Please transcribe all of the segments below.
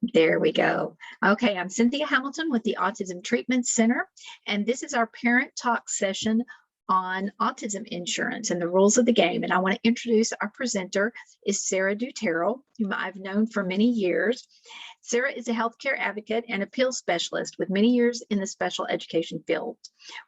There we go. Okay, I'm Cynthia Hamilton with the Autism Treatment Center, and this is our parent talk session on autism insurance and the rules of the game. And I want to introduce our presenter is Sara Du Terroil, whom I've known for many years. Sara is a healthcare advocate and appeals specialist with many years in the special education field.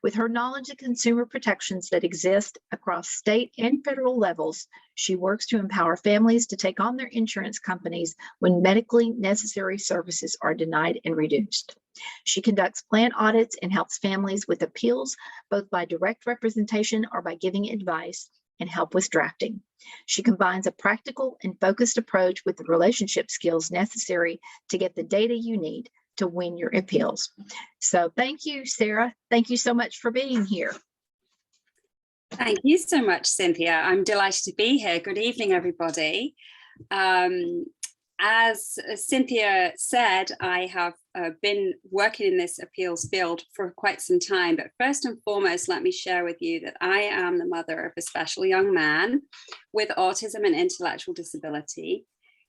With her knowledge of consumer protections that exist across state and federal levels, she works to empower families to take on their insurance companies when medically necessary services are denied and reduced. She conducts plan audits and helps families with appeals, both by direct representation or by giving advice and help with drafting. She combines a practical and focused approach with the relationship skills necessary to get the data you need to win your appeals. So thank you, Sara. Thank you so much for being here. Thank you so much, Cynthia. I'm delighted to be here. Good evening, everybody. As Cynthia said, I have been working in this appeals field for quite some time, but first and foremost, let me share with you that I am the mother of a special young man with autism and intellectual disability.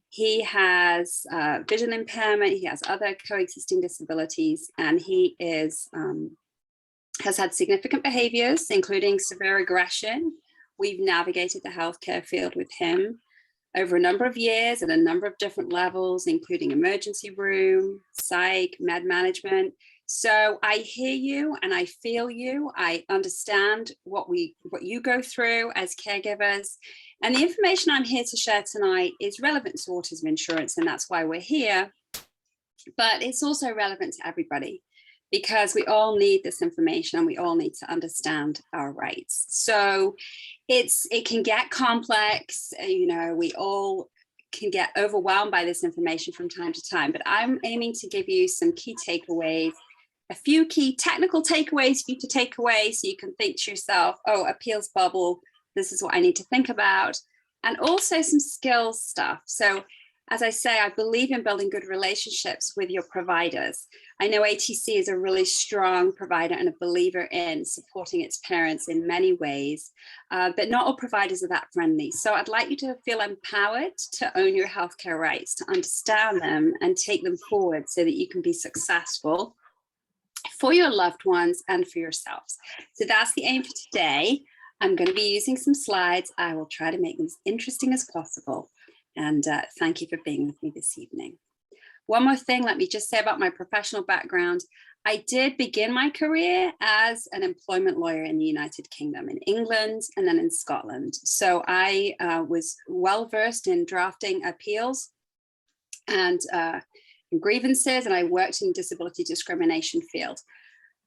He has vision impairment, he has other coexisting disabilities, and he is has had significant behaviors, including severe aggression. We've navigated the healthcare field with him over a number of years at a number of different levels, including emergency room, psych, med management. So I hear you and I feel you. I understand what you go through as caregivers. And the information I'm here to share tonight is relevant to autism insurance, and that's why we're here. But it's also relevant to everybody, because we all need this information and we all need to understand our rights. So it can get complex, you know, we all can get overwhelmed by this information from time to time, but I'm aiming to give you some key takeaways, a few key technical takeaways for you to take away so you can think to yourself, oh, appeals bubble, this is what I need to think about, and also some skills stuff. So as I say, I believe in building good relationships with your providers. I know ATC is a really strong provider and a believer in supporting its parents in many ways, but not all providers are that friendly. So I'd like you to feel empowered to own your healthcare rights, to understand them and take them forward so that you can be successful for your loved ones and for yourselves. So that's the aim for today. I'm going to be using some slides. I will try to make them as interesting as possible. And thank you for being with me this evening. One more thing, let me just say about my professional background. I did begin my career as an employment lawyer in the United Kingdom, in England, and then in Scotland. So I was well versed in drafting appeals and grievances, and I worked in the disability discrimination field.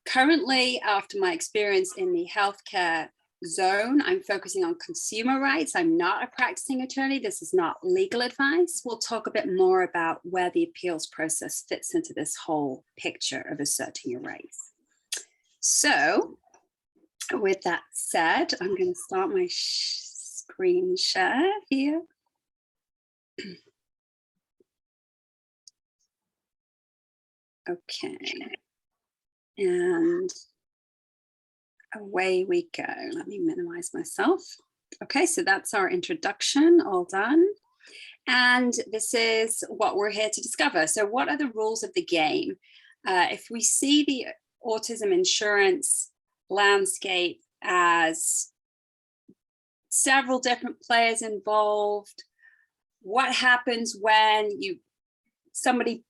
Currently, after my experience in the healthcare zone, I'm focusing on consumer rights. I'm not a practicing attorney. This is not legal advice. We'll talk a bit more about where the appeals process fits into this whole picture of asserting your rights. So with that said, I'm going to start my screen share here. Okay. And away we go. Let me minimize myself. Okay, so that's our introduction, all done. And this is what we're here to discover. So what are the rules of the game? If we see the autism insurance landscape as several different players involved, what happens when somebody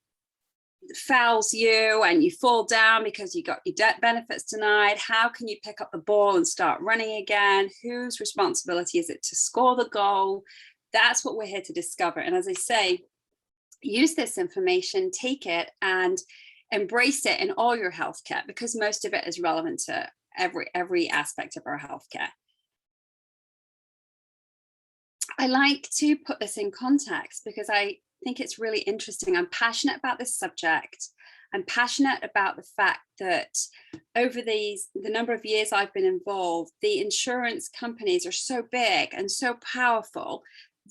fouls you and you fall down because you got your debt benefits denied? How can you pick up the ball and start running again? Whose responsibility is it to score the goal? That's what we're here to discover. And as I say, use this information, take it and embrace it in all your healthcare, because most of it is relevant to every aspect of our healthcare. I like to put this in context because I think it's really interesting. I'm passionate about this subject. I'm passionate about the fact that over the number of years I've been involved, the insurance companies are so big and so powerful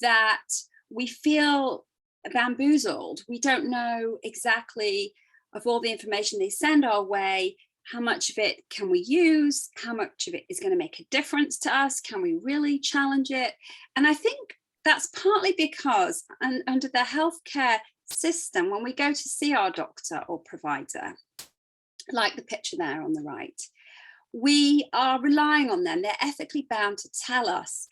that we feel bamboozled. We don't know exactly, of all the information they send our way, how much of it can we use? How much of it is going to make a difference to us? Can we really challenge it? And I think that's partly because under the healthcare system, when we go to see our doctor or provider, like the picture there on the right, we are relying on them. They're ethically bound to tell us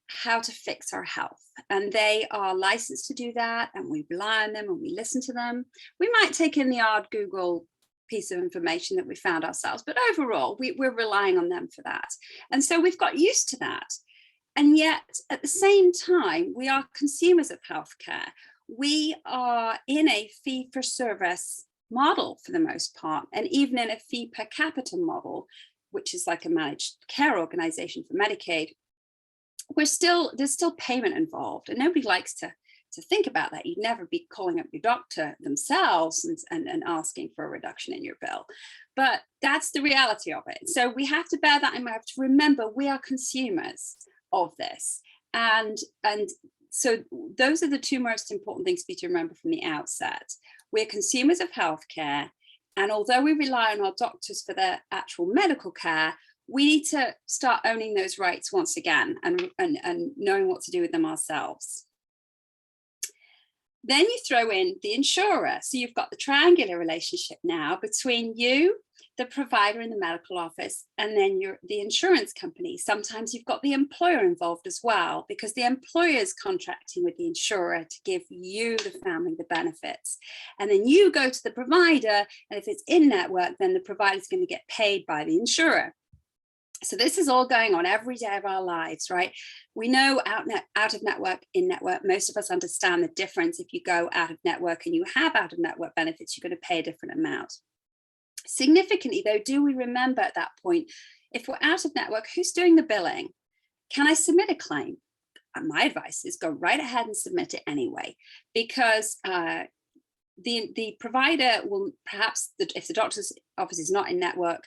how to fix our health, and they are licensed to do that, and we rely on them and we listen to them. We might take in the odd Google piece of information that we found ourselves, but overall we're relying on them for that. And so we've got used to that. And yet at the same time, we are consumers of healthcare. We are in a fee for service model for the most part, and even in a fee per capita model, which is like a managed care organization for Medicaid. There's still payment involved, and nobody likes to think about that. You'd never be calling up your doctor themselves and asking for a reduction in your bill, but that's the reality of it. So we have to bear that in mind. We have to remember we are consumers of this, and so those are the two most important things for you to remember from the outset. We're consumers of healthcare, and although we rely on our doctors for their actual medical care, we need to start owning those rights once again and knowing what to do with them ourselves. Then you throw in the insurer. So you've got the triangular relationship now between you, the provider in the medical office, and then the insurance company. Sometimes you've got the employer involved as well, because the employer is contracting with the insurer to give you, the family, the benefits. And then you go to the provider, and if it's in network, then the provider is going to get paid by the insurer. So this is all going on every day of our lives, right? We know out of network, in network. Most of us understand the difference. If you go out of network and you have out of network benefits, you're going to pay a different amount. Significantly, though, do we remember at that point, if we're out of network, who's doing the billing? Can I submit a claim? My advice is go right ahead and submit it anyway, because the provider will perhaps, if the doctor's office is not in network,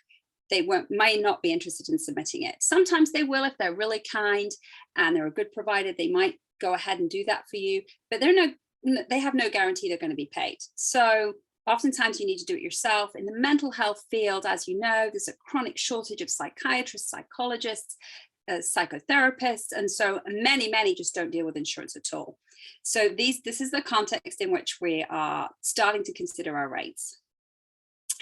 they might not be interested in submitting it. Sometimes they will if they're really kind and they're a good provider. They might go ahead and do that for you, but they have no guarantee they're going to be paid. So oftentimes you need to do it yourself. In the mental health field, as you know, there's a chronic shortage of psychiatrists, psychologists, psychotherapists, and so many just don't deal with insurance at all. So this is the context in which we are starting to consider our rates.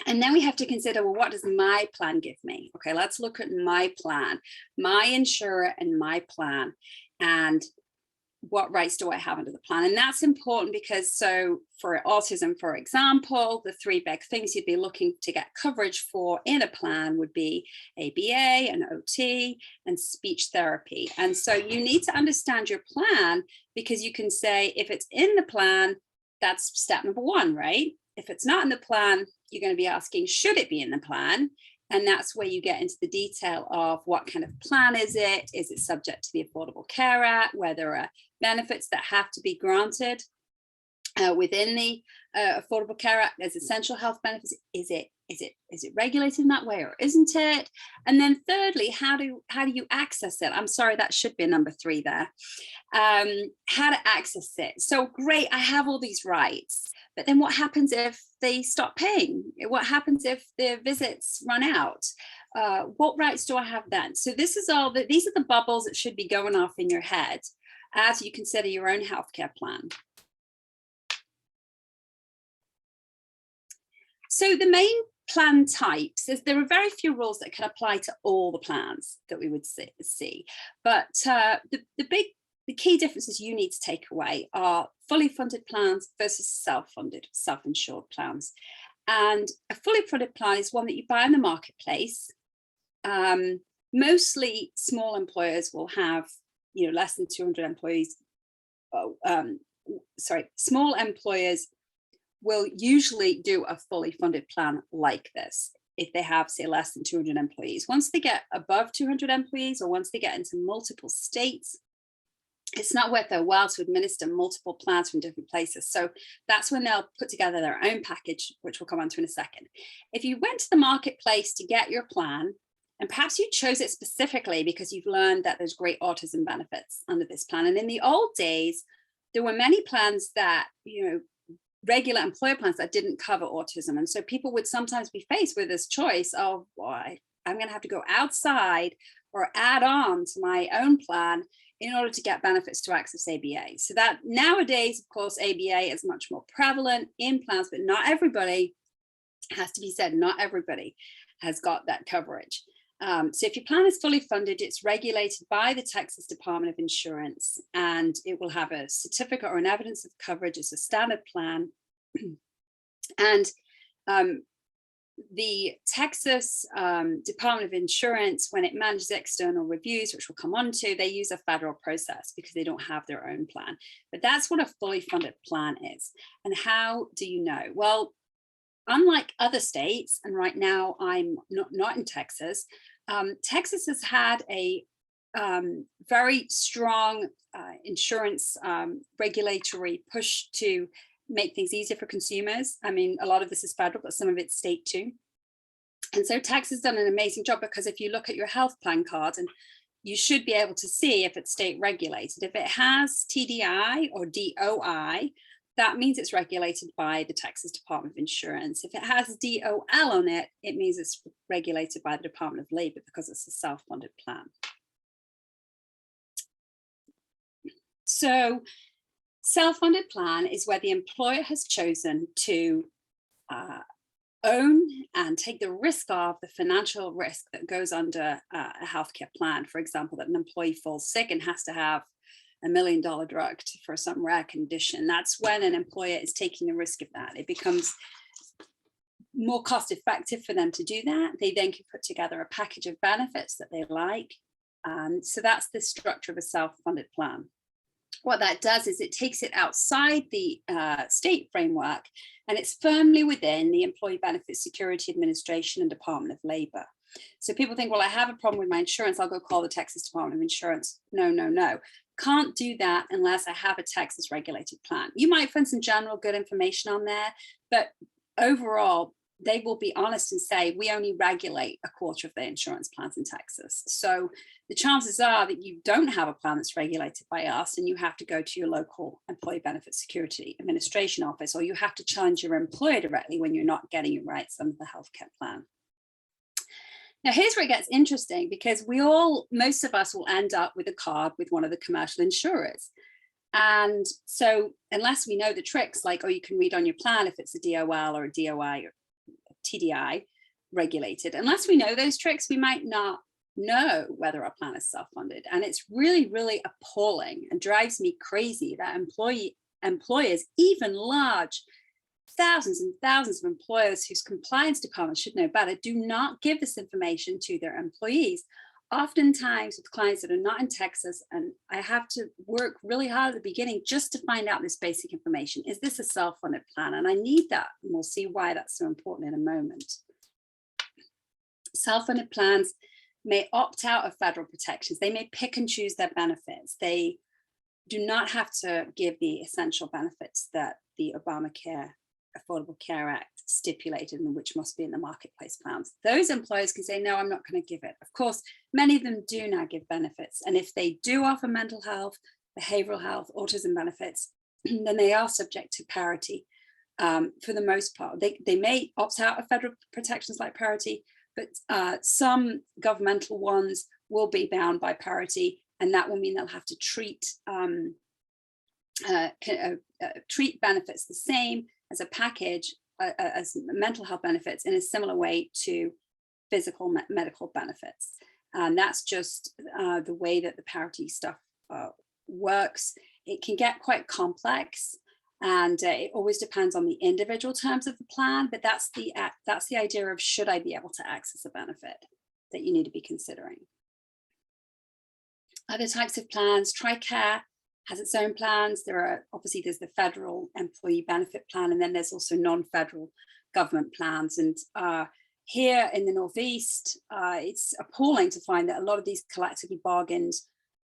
And then we have to consider, well, what does my plan give me? Okay, let's look at my plan, my insurer and my plan, and what rights do I have under the plan? And that's important because, so for autism, for example, the three big things you'd be looking to get coverage for in a plan would be ABA and OT and speech therapy. And so you need to understand your plan, because you can say, if it's in the plan, that's step number one, right? If it's not in the plan, you're going to be asking, should it be in the plan? And that's where you get into the detail of what kind of plan is it? Is it subject to the Affordable Care Act, where there are benefits that have to be granted within the Affordable Care Act? There's essential health benefits. Is it regulated in that way, or isn't it? And then thirdly, how do you access it? I'm sorry, that should be a number 3 there. How to access it. So great, I have all these rights, but then what happens if they stop paying? What happens if the visits run out? What rights do I have then? So these are the bubbles that should be going off in your head as you consider your own healthcare plan. So the main plan types is there are very few rules that can apply to all the plans that we would see. But the key differences you need to take away are fully funded plans versus self-funded, self-insured plans. And a fully funded plan is one that you buy in the marketplace. Mostly small employers will have, less than 200 employees. Small employers will usually do a fully funded plan like this if they have, say, less than 200 employees. Once they get above 200 employees, or once they get into multiple states, it's not worth their while to administer multiple plans from different places. So that's when they'll put together their own package, which we'll come on to in a second. If you went to the marketplace to get your plan, and perhaps you chose it specifically because you've learned that there's great autism benefits under this plan. And in the old days, there were many plans that, regular employer plans that didn't cover autism. And so people would sometimes be faced with this choice of, well, I'm going to have to go outside or add on to my own plan in order to get benefits to access ABA. So that nowadays, of course, ABA is much more prevalent in plans, but not everybody, has to be said, not everybody has got that coverage. So if your plan is fully funded, it's regulated by the Texas Department of Insurance, and it will have a certificate or an evidence of coverage as a standard plan. And the Texas Department of Insurance, when it manages external reviews, which we'll come on to, they use a federal process because they don't have their own plan. But that's what a fully funded plan is. And how do you know? Well, unlike other states, and right now I'm not in Texas, Texas has had a very strong insurance regulatory push to make things easier for consumers. I mean, a lot of this is federal, but some of it's state too. And so Texas has done an amazing job, because if you look at your health plan card, and you should be able to see if it's state regulated. If it has TDI or DOI, that means it's regulated by the Texas Department of Insurance. If it has DOL on it, it means it's regulated by the Department of Labor, because it's a self-funded plan. So self-funded plan is where the employer has chosen to own and take the risk of the financial risk that goes under a healthcare plan. For example, that an employee falls sick and has to have $1 million drug for some rare condition. That's when an employer is taking the risk of that. It becomes more cost effective for them to do that. They then can put together a package of benefits that they like. So that's the structure of a self-funded plan. What that does is it takes it outside the state framework, and it's firmly within the Employee Benefit Security Administration and Department of Labor. So people think, well, I have a problem with my insurance, I'll go call the Texas Department of Insurance. No, no, no. Can't do that unless I have a Texas regulated plan. You might find some general good information on there, but overall, they will be honest and say, we only regulate a quarter of the insurance plans in Texas. So the chances are that you don't have a plan that's regulated by us, and you have to go to your local Employee Benefit Security Administration office, or you have to challenge your employer directly when you're not getting your rights under the healthcare plan. Now, here's where it gets interesting, because most of us will end up with a card with one of the commercial insurers. And so unless we know the tricks, like, oh, you can read on your plan if it's a DOL or a DOI or TDI regulated, unless we know those tricks, we might not know whether our plan is self-funded. And it's really, really appalling and drives me crazy that employers, even large, thousands and thousands of employers whose compliance departments should know better, do not give this information to their employees. Oftentimes with clients that are not in Texas, and I have to work really hard at the beginning just to find out this basic information. Is this a self-funded plan? And I need that, and we'll see why that's so important in a moment. Self-funded plans may opt out of federal protections. They may pick and choose their benefits. They do not have to give the essential benefits that the Obamacare Affordable Care Act stipulated, and which must be in the marketplace plans. Those employers can say, no, I'm not going to give it. Of course, many of them do now give benefits. And if they do offer mental health, behavioral health, autism benefits, then they are subject to parity for the most part. They may opt out of federal protections like parity, but some governmental ones will be bound by parity, and that will mean they'll have to treat benefits the same as a package as mental health benefits in a similar way to physical medical benefits. And that's just the way that the parity stuff works. It can get quite complex, and it always depends on the individual terms of the plan, but that's the idea of, should I be able to access a benefit, that you need to be considering. Other types of plans, TRICARE has its own plans. There's the federal employee benefit plan, and then there's also non-federal government plans. And here in the Northeast, it's appalling to find that a lot of these collectively bargained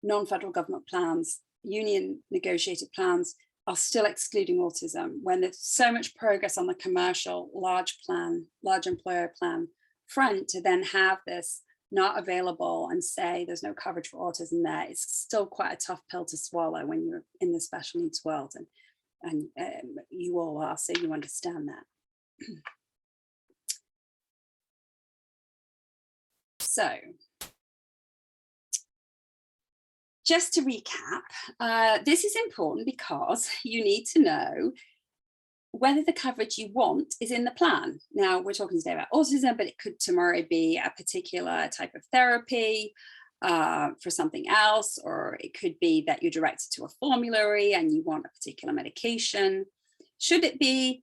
non-federal government plans, union negotiated plans, are still excluding autism, when there's so much progress on the commercial large employer plan front to then have this not available and say there's no coverage for autism there. It's still quite a tough pill to swallow when you're in the special needs world, and you all are, so you understand that. So just to recap, this is important because you need to know whether the coverage you want is in the plan. Now, we're talking today about autism, but it could tomorrow be a particular type of therapy for something else, or it could be that you're directed to a formulary and you want a particular medication. Should it be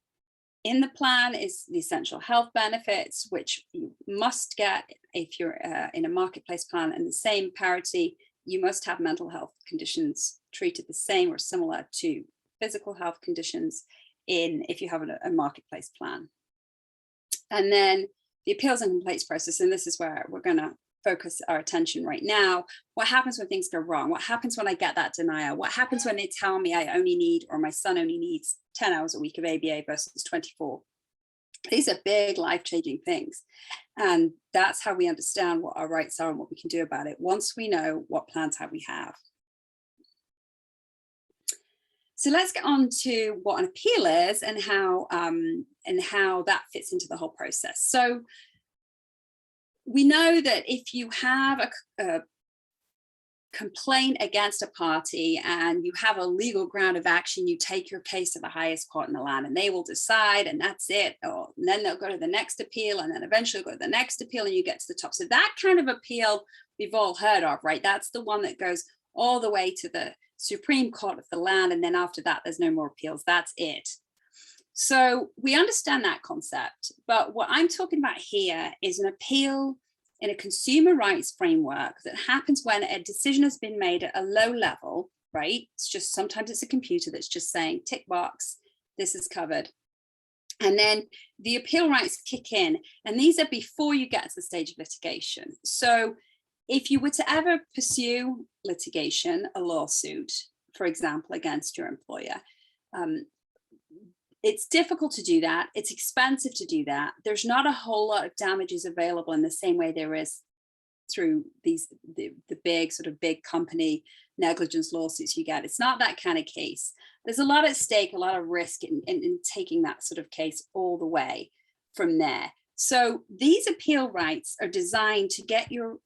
in the plan is the essential health benefits, which you must get if you're in a marketplace plan, and the same parity, you must have mental health conditions treated the same or similar to physical health conditions if you have a marketplace plan. And then the appeals and complaints process, and this is where we're going to focus our attention right now. What happens when things go wrong? What happens when I get that denial? What happens when they tell me I only need, or my son only needs 10 hours a week of ABA versus 24? These are big life-changing things. And that's how we understand what our rights are and what we can do about it once we know what plans we have. So let's get on to what an appeal is and how that fits into the whole process. So we know that if you have a complaint against a party and you have a legal ground of action, you take your case to the highest court in the land and they will decide, and that's it. And then they'll go to the next appeal, and then eventually go to the next appeal, and you get to the top. So that kind of appeal we've all heard of, right? That's the one that goes all the way to the Supreme Court of the land, and then after that there's no more appeals. That's it. So we understand that concept, but what I'm talking about here is an appeal in a consumer rights framework that happens when a decision has been made at a low level, right? It's just, sometimes it's a computer that's just saying tick box, this is covered. And then the appeal rights kick in, and these are before you get to the stage of litigation. So if you were to ever pursue litigation, a lawsuit, for example, against your employer, it's difficult to do that. It's expensive to do that. There's not a whole lot of damages available in the same way there is through the big sort of big company negligence lawsuits you get. It's not that kind of case. There's a lot at stake, a lot of risk in taking that sort of case all the way from there. So these appeal rights are designed to get your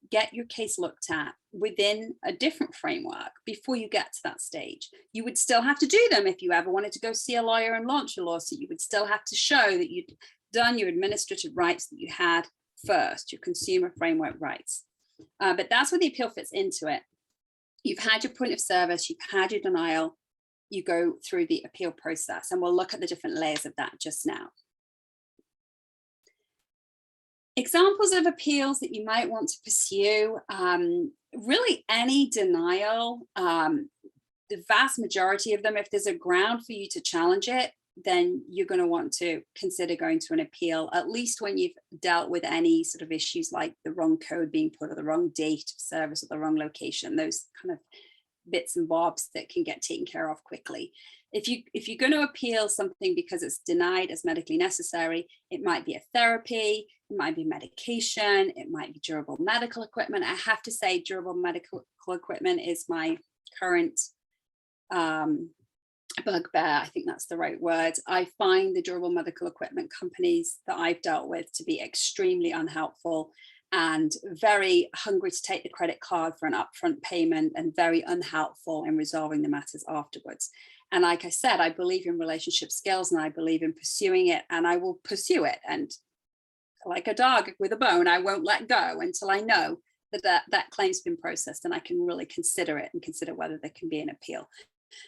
case looked at within a different framework before you get to that stage. You would still have to do them if you ever wanted to go see a lawyer and launch a lawsuit. You would still have to show that you'd done your administrative rights that you had first, your consumer framework rights. But that's where the appeal fits into it. You've had your point of service, you've had your denial, you go through the appeal process, and we'll look at the different layers of that just now. Examples of appeals that you might want to pursue, really any denial, the vast majority of them, if there's a ground for you to challenge it, then you're going to want to consider going to an appeal, at least when you've dealt with any sort of issues like the wrong code being put or the wrong date of service or the wrong location, those kind of bits and bobs that can get taken care of quickly. If you're going to appeal something because it's denied as medically necessary, it might be a therapy, it might be medication, it might be durable medical equipment. I have to say durable medical equipment is my current bugbear. I think that's the right word. I find the durable medical equipment companies that I've dealt with to be extremely unhelpful and very hungry to take the credit card for an upfront payment, and very unhelpful in resolving the matters afterwards. And like I said, I believe in relationship skills and I believe in pursuing it, and I will pursue it. And like a dog with a bone, I won't let go until I know that claim's been processed and I can really consider it and consider whether there can be an appeal.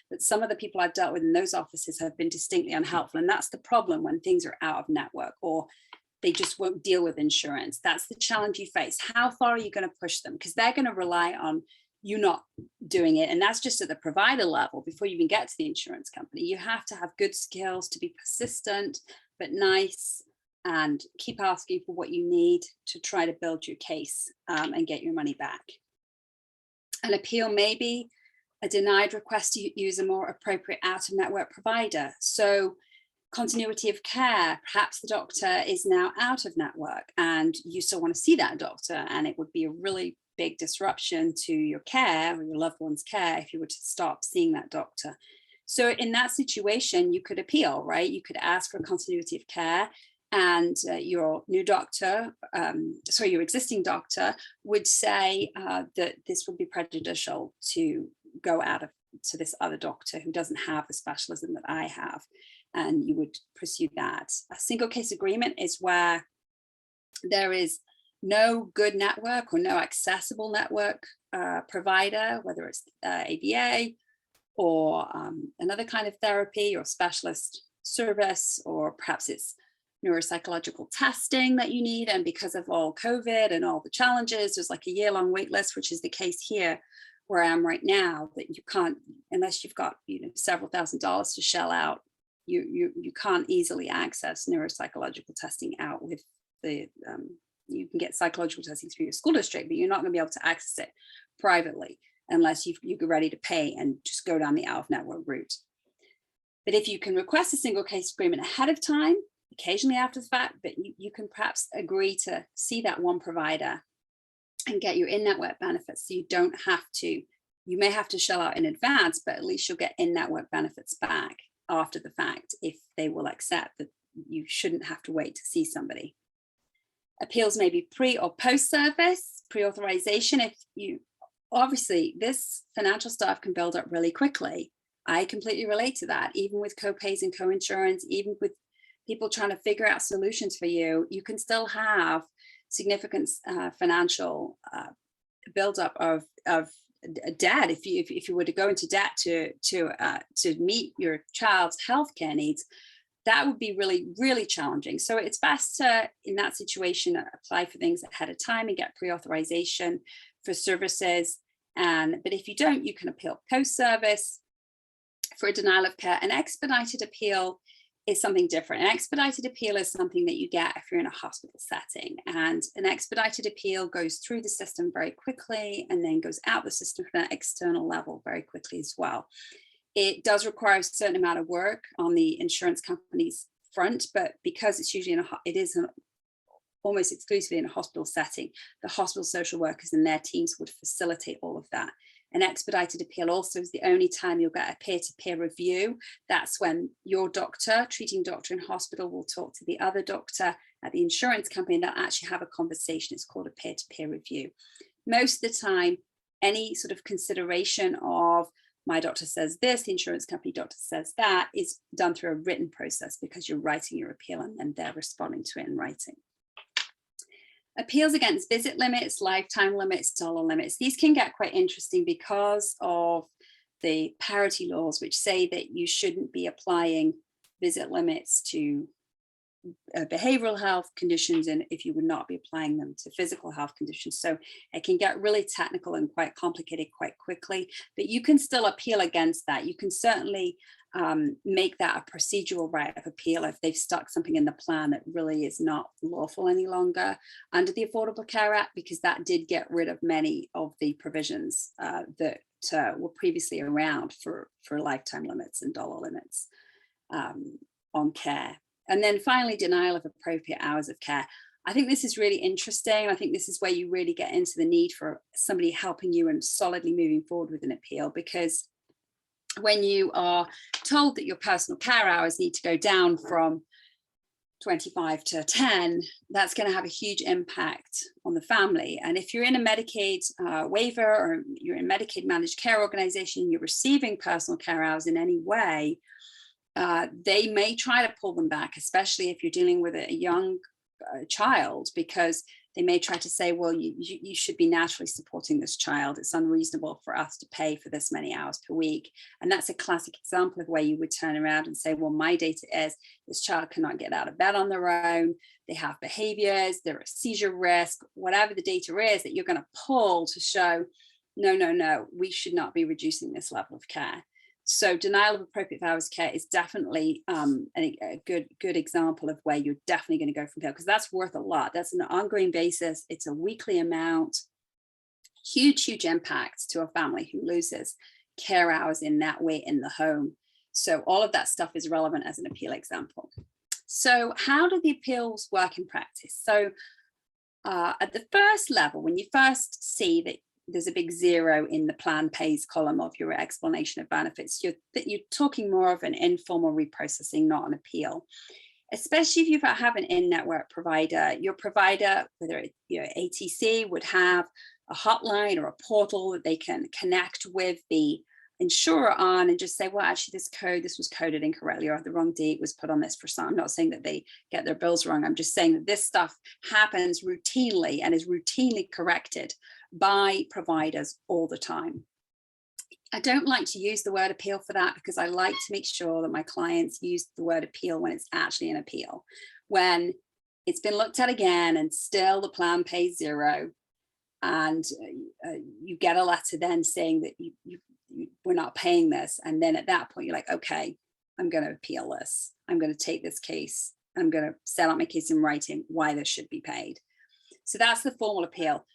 But some of the people I've dealt with in those offices have been distinctly unhelpful. And that's the problem when things are out of network or they just won't deal with insurance. That's the challenge you face. How far are you going to push them? Because they're going to rely on you not doing it. And that's just at the provider level before you even get to the insurance company. You have to have good skills to be persistent, but nice, and keep asking for what you need to try to build your case and get your money back. An appeal may be a denied request to use a more appropriate out-of-network provider. So continuity of care, perhaps the doctor is now out of network and you still want to see that doctor, and it would be a really big disruption to your care or your loved one's care if you were to stop seeing that doctor. So in that situation, you could appeal, right? You could ask for continuity of care. and your new doctor, your existing doctor would say that this would be prejudicial to go out to this other doctor who doesn't have the specialism that I have, and you would pursue that. A single case agreement is where there is no good network or no accessible network provider, whether it's ABA or another kind of therapy or specialist service, or perhaps it's neuropsychological testing that you need. And because of all COVID and all the challenges, there's like a year-long wait list, which is the case here where I am right now, that you can't, unless you've got several $1,000s to shell out, you can't easily access neuropsychological testing out with the you can get psychological testing through your school district, but you're not going to be able to access it privately unless you're ready to pay and just go down the out-of-network route. But if you can request a single case agreement ahead of time, occasionally after the fact, but you can perhaps agree to see that one provider and get your in-network benefits. So you don't have to, you may have to shell out in advance, but at least you'll get in-network benefits back after the fact if they will accept that you shouldn't have to wait to see somebody. Appeals may be pre or post-service, pre-authorization. If you, obviously this financial stuff can build up really quickly. I completely relate to that, even with co-pays and co-insurance, even with people trying to figure out solutions for you, you can still have significant financial buildup of debt. If you were to go into debt to meet your child's healthcare needs, that would be really, really challenging. So it's best to, in that situation, apply for things ahead of time and get pre-authorization for services. But if you don't, you can appeal post-service for a denial of care. An expedited appeal is something different. An expedited appeal is something that you get if you're in a hospital setting, and an expedited appeal goes through the system very quickly and then goes out the system from an external level very quickly as well. It does require a certain amount of work on the insurance company's front, but because it's usually almost exclusively in a hospital setting, the hospital social workers and their teams would facilitate all of that. An expedited appeal also is the only time you'll get a peer-to-peer review. That's when your doctor, treating doctor in hospital, will talk to the other doctor at the insurance company, and they'll actually have a conversation. It's called a peer-to-peer review. Most of the time, any sort of consideration of my doctor says this, the insurance company doctor says that, is done through a written process because you're writing your appeal and they're responding to it in writing. Appeals against visit limits, lifetime limits, dollar limits. These can get quite interesting because of the parity laws, which say that you shouldn't be applying visit limits to behavioral health conditions, and if you would not be applying them to physical health conditions. So it can get really technical and quite complicated quite quickly, but you can still appeal against that. You can certainly make that a procedural right of appeal if they've stuck something in the plan that really is not lawful any longer under the Affordable Care Act, because that did get rid of many of the provisions that were previously around for lifetime limits and dollar limits on care. And then finally, denial of appropriate hours of care. I think this is really interesting. I think this is where you really get into the need for somebody helping you and solidly moving forward with an appeal, because when you are told that your personal care hours need to go down from 25 to 10, that's going to have a huge impact on the family. And if you're in a Medicaid waiver, or you're in a Medicaid managed care organization, you're receiving personal care hours in any way, they may try to pull them back, especially if you're dealing with a young child, because they may try to say, well, you should be naturally supporting this child. It's unreasonable for us to pay for this many hours per week. And that's a classic example of where you would turn around and say, well, my data is this child cannot get out of bed on their own. They have behaviors, they're at seizure risk, whatever the data is that you're going to pull to show, no, we should not be reducing this level of care. So denial of appropriate hours of care is definitely a good example of where you're definitely going to go from there, because that's worth a lot. That's an ongoing basis. It's a weekly amount, huge impact to a family who loses care hours in that way in the home. So all of that stuff is relevant as an appeal example. So how do the appeals work in practice? So at the first level, when you first see that there's a big 0 in the plan pays column of your explanation of benefits, you're talking more of an informal reprocessing, not an appeal. especially if you have an in-network provider. Your provider, whether it, ATC, would have a hotline or a portal that they can connect with the insurer on and just say, well, actually this was coded incorrectly, or the wrong date was put on this for some. I'm not saying that they get their bills wrong. I'm just saying that this stuff happens routinely and is routinely corrected by providers all the time. I don't like to use the word appeal for that, because I like to make sure that my clients use the word appeal when it's actually an appeal. When it's been looked at again and still the plan pays zero, and you get a letter then saying that we're not paying this. And then at that point, you're like, okay, I'm going to appeal this. I'm going to take this case. I'm going to set out my case in writing why this should be paid. So that's the formal appeal.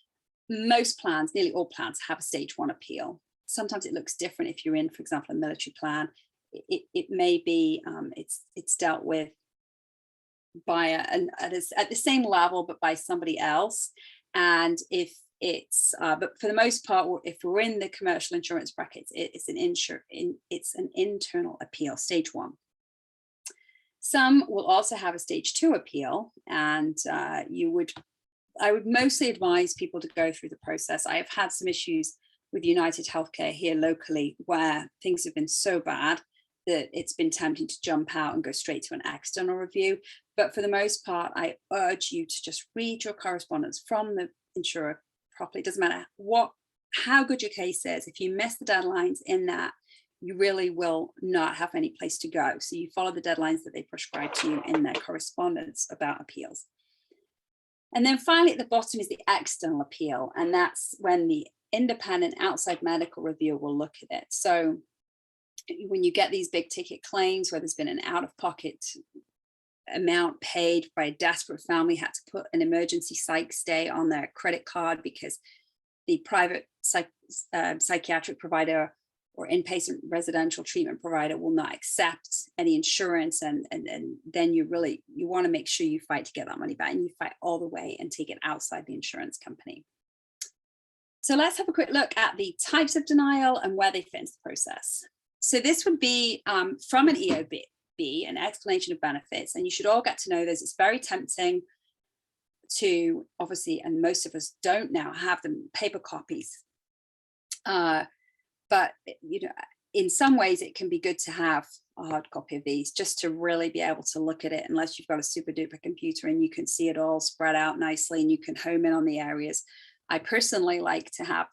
Most plans, nearly all plans, have a stage 1 appeal. Sometimes it looks different if you're in, for example, a military plan. It may be, it's dealt with by at the same level, but by somebody else. And if it's, but for the most part, if we're in the commercial insurance brackets, it's an internal appeal, stage 1. Some will also have a stage 2 appeal, and I would mostly advise people to go through the process. I have had some issues with United Healthcare here locally where things have been so bad that it's been tempting to jump out and go straight to an external review. But for the most part, I urge you to just read your correspondence from the insurer properly. It doesn't matter how good your case is. If you miss the deadlines in that, you really will not have any place to go. So you follow the deadlines that they prescribe to you in their correspondence about appeals. And then finally at the bottom is the external appeal. And that's when the independent outside medical reviewer will look at it. So when you get these big ticket claims where there's been an out-of-pocket amount paid by a desperate family, had to put an emergency psych stay on their credit card because the private psychiatric provider or inpatient residential treatment provider will not accept any insurance, and then you want to make sure you fight to get that money back, and you fight all the way and take it outside the insurance company. So let's have a quick look at the types of denial and where they fit into the process. So this would be from an EOB, an explanation of benefits, and you should all get to know this. It's very tempting to, obviously, and most of us don't now have them paper copies. But in some ways it can be good to have a hard copy of these just to really be able to look at it, unless you've got a super duper computer and you can see it all spread out nicely and you can home in on the areas. I personally like to have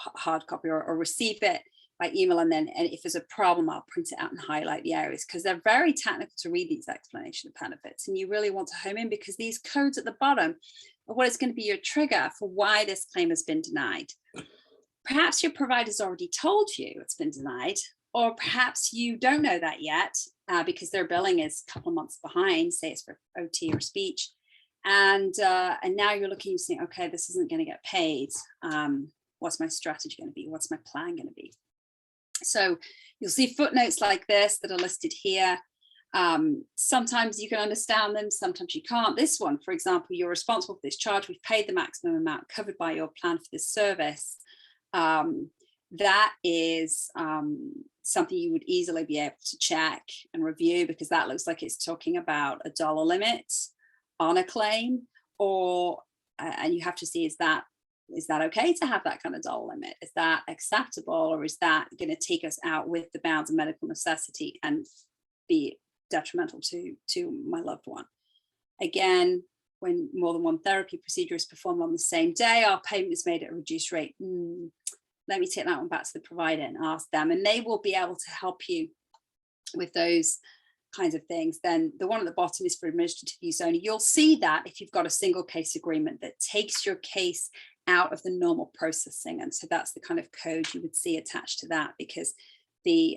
a hard copy or receive it by email, and if there's a problem, I'll print it out and highlight the areas, because they're very technical to read, these explanation of benefits, and you really want to home in, because these codes at the bottom are what is going to be your trigger for why this claim has been denied. Perhaps your provider's already told you it's been denied, or perhaps you don't know that yet because their billing is a couple of months behind, say it's for OT or speech, and now you're looking and saying, okay, this isn't going to get paid. What's my strategy going to be? What's my plan going to be? So you'll see footnotes like this that are listed here. Sometimes you can understand them, sometimes you can't. This one, for example, you're responsible for this charge. We've paid the maximum amount covered by your plan for this service. That is something you would easily be able to check and review, because that looks like it's talking about a dollar limit on a claim, and you have to see, is that okay to have that kind of dollar limit? Is that acceptable, or is that going to take us out with the bounds of medical necessity and be detrimental to my loved one? Again, when more than one therapy procedure is performed on the same day, our payment is made at a reduced rate. Let me take that one back to the provider and ask them, and they will be able to help you with those kinds of things. Then the one at the bottom is for administrative use only. You'll see that if you've got a single case agreement that takes your case out of the normal processing, and so that's the kind of code you would see attached to that, because the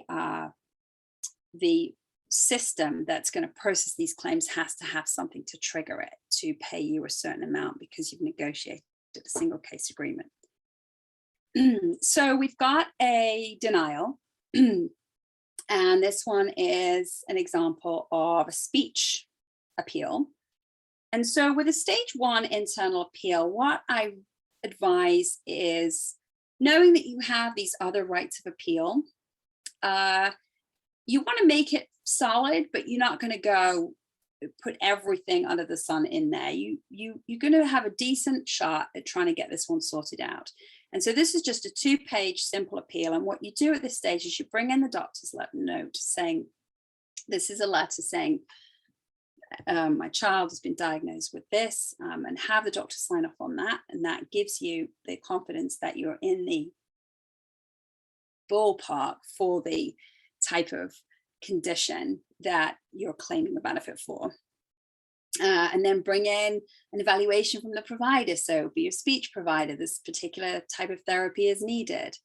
system that's going to process these claims has to have something to trigger it to pay you a certain amount, because you've negotiated a single case agreement. So we've got a denial, and this one is an example of a speech appeal. And so with a stage 1 internal appeal, what I advise is, knowing that you have these other rights of appeal, you want to make it solid, but you're not going to go put everything under the sun in there. You're going to have a decent shot at trying to get this one sorted out. And so this is just a 2-page simple appeal. And what you do at this stage is you bring in the doctor's note saying, this is a letter saying, my child has been diagnosed with this, and have the doctor sign off on that. And that gives you the confidence that you're in the ballpark for the type of condition that you're claiming a benefit for. And then bring in an evaluation from the provider. So be your speech provider, this particular type of therapy is needed.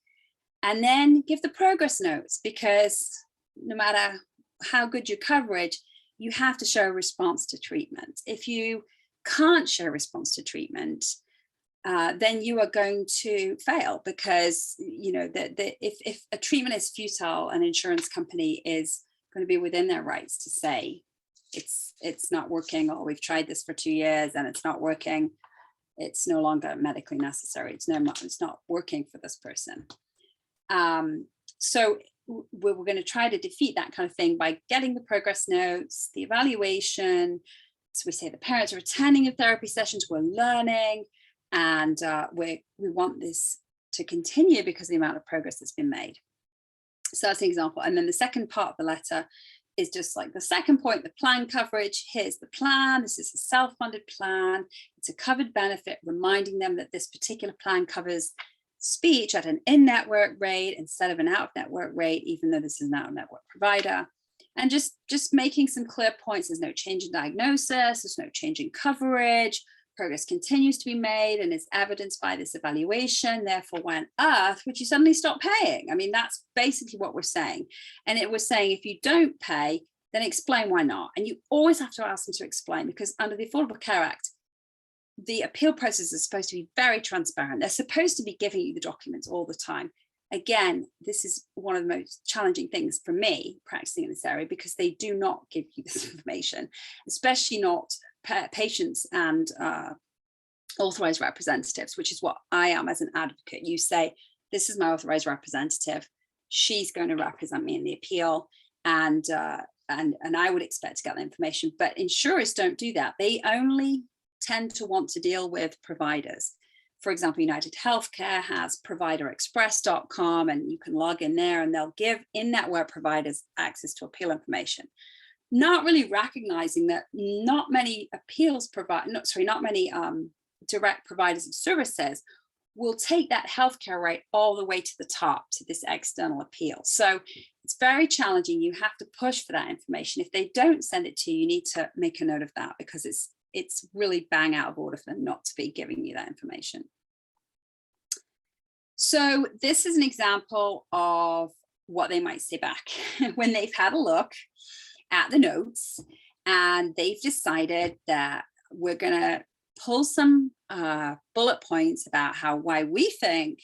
And then give the progress notes, because no matter how good your coverage, you have to show a response to treatment. If you can't show a response to treatment, then you are going to fail, because if a treatment is futile, an insurance company is going to be within their rights to say it's not working, or we've tried this for 2 years and it's not working. It's no longer medically necessary. It's not working for this person. So we're going to try to defeat that kind of thing by getting the progress notes, the evaluation. So we say the parents are attending your therapy sessions, we're learning, and we want this to continue because of the amount of progress that's been made. So that's an example. And then the second part of the letter is just like the second point, the plan coverage. Here's the plan. This is a self-funded plan. It's a covered benefit, reminding them that this particular plan covers speech at an in-network rate instead of an out-of-network rate, even though this is an out-of-network provider. And just making some clear points. There's no change in diagnosis, there's no change in coverage, progress continues to be made and is evidenced by this evaluation. Therefore, when earth, would you suddenly stop paying? I mean, that's basically what we're saying. And it was saying, if you don't pay, then explain why not. And you always have to ask them to explain, because under the Affordable Care Act, the appeal process is supposed to be very transparent. They're supposed to be giving you the documents all the time. Again, this is one of the most challenging things for me practicing in this area, because they do not give you this information, especially not patients and authorized representatives, which is what I am as an advocate. You say, this is my authorized representative. She's going to represent me in the appeal. And I would expect to get the information, but insurers don't do that. They only tend to want to deal with providers. For example, United Healthcare has providerexpress.com, and you can log in there and they'll give in-network providers access to appeal information, not really recognizing that not many direct providers of services will take that healthcare rate all the way to the top to this external appeal. So it's very challenging. You have to push for that information. If they don't send it to you, you need to make a note of that, because it's really bang out of order for them not to be giving you that information. So this is an example of what they might say back when they've had a look at the notes and they've decided that we're going to pull some bullet points about why we think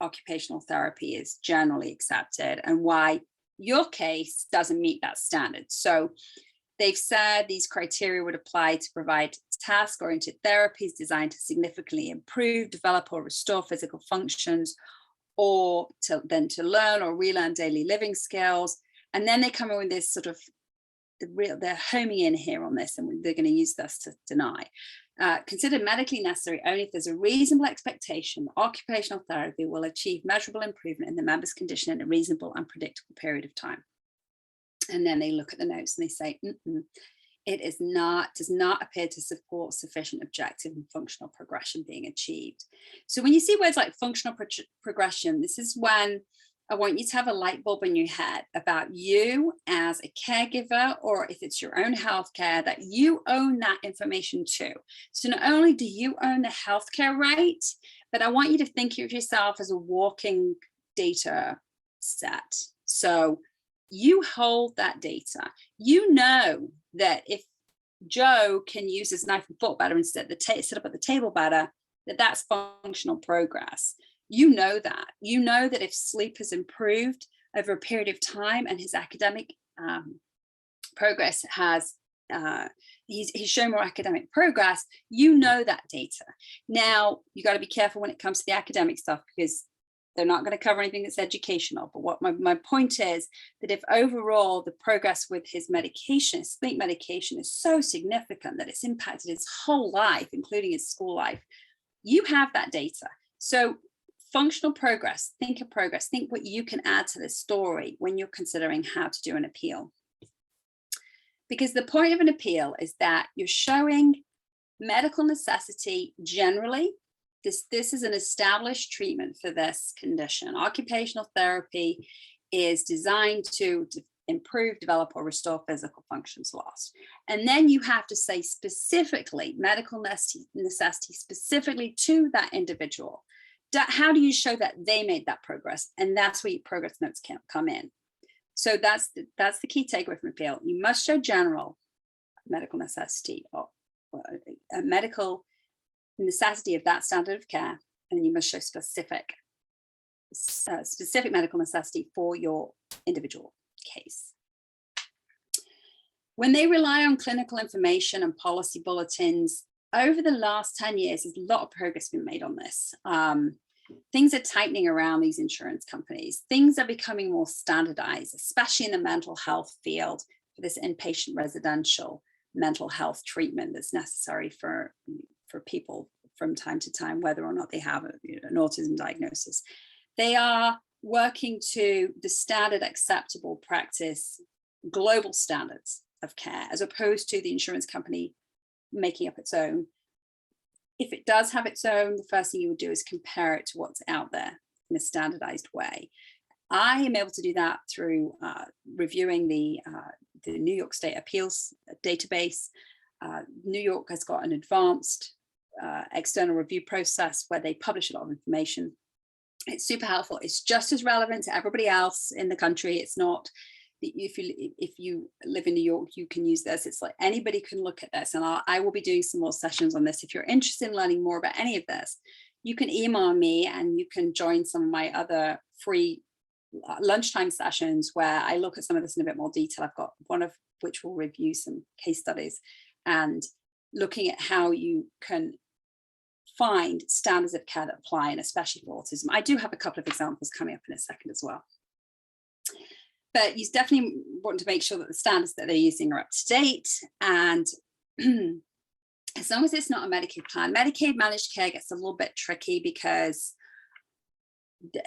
occupational therapy is generally accepted and why your case doesn't meet that standard. So they've said these criteria would apply to provide task-oriented therapies designed to significantly improve, develop, or restore physical functions, or to learn or relearn daily living skills. And then they come in with this sort of, they're homing in here on this, and they're going to use this to deny. Considered medically necessary only if there's a reasonable expectation that occupational therapy will achieve measurable improvement in the member's condition in a reasonable and predictable period of time. And then they look at the notes and they say, it does not appear to support sufficient objective and functional progression being achieved. So when you see words like functional progression, this is when I want you to have a light bulb in your head about you as a caregiver, or if it's your own healthcare, that you own that information too. So not only do you own the healthcare right, but I want you to think of yourself as a walking data set. So you hold that data. You know that if Joe can use his knife and fork better instead of sit up at the table better, that's functional progress. You know that if sleep has improved over a period of time and his academic progress has, he's shown more academic progress, you know that data. Now, you got to be careful when it comes to the academic stuff, because They're not going to cover anything that's educational. But what my point is that if overall the progress with his medication, his sleep medication, is so significant that it's impacted his whole life, including his school life, you have that data. So functional progress, think of progress, think what you can add to this story when you're considering how to do an appeal. Because the point of an appeal is that you're showing medical necessity generally. This is an established treatment for this condition. Occupational therapy is designed to improve, develop, or restore physical functions lost. And then you have to say specifically medical necessity specifically to that individual. How do you show that they made that progress? And that's where your progress notes can come in. So that's the key takeaway from appeal. You must show general medical necessity or a medical necessity of that standard of care, and you must show specific medical necessity for your individual case. When they rely on clinical information and policy bulletins, over the last 10 years, there's a lot of progress been made on this. Things are tightening around these insurance companies. Things are becoming more standardized, especially in the mental health field for this inpatient residential mental health treatment that's necessary for people from time to time, whether or not they have an autism diagnosis. They are working to the standard acceptable practice, global standards of care, as opposed to the insurance company making up its own. If it does have its own, the first thing you would do is compare it to what's out there in a standardized way. I am able to do that through reviewing the New York State Appeals database. New York has got an advanced external review process where they publish a lot of information. It's super helpful. It's just as relevant to everybody else in the country. It's not, if you live in New York, you can use this. It's like anybody can look at this, and I will be doing some more sessions on this. If you're interested in learning more about any of this, you can email me and you can join some of my other free lunchtime sessions where I look at some of this in a bit more detail. I've got one of which will review some case studies and looking at how you can find standards of care that apply, and especially for autism. I do have a couple of examples coming up in a second as well. But you definitely want to make sure that the standards that they're using are up to date. And as long as it's not a Medicaid plan, Medicaid managed care gets a little bit tricky because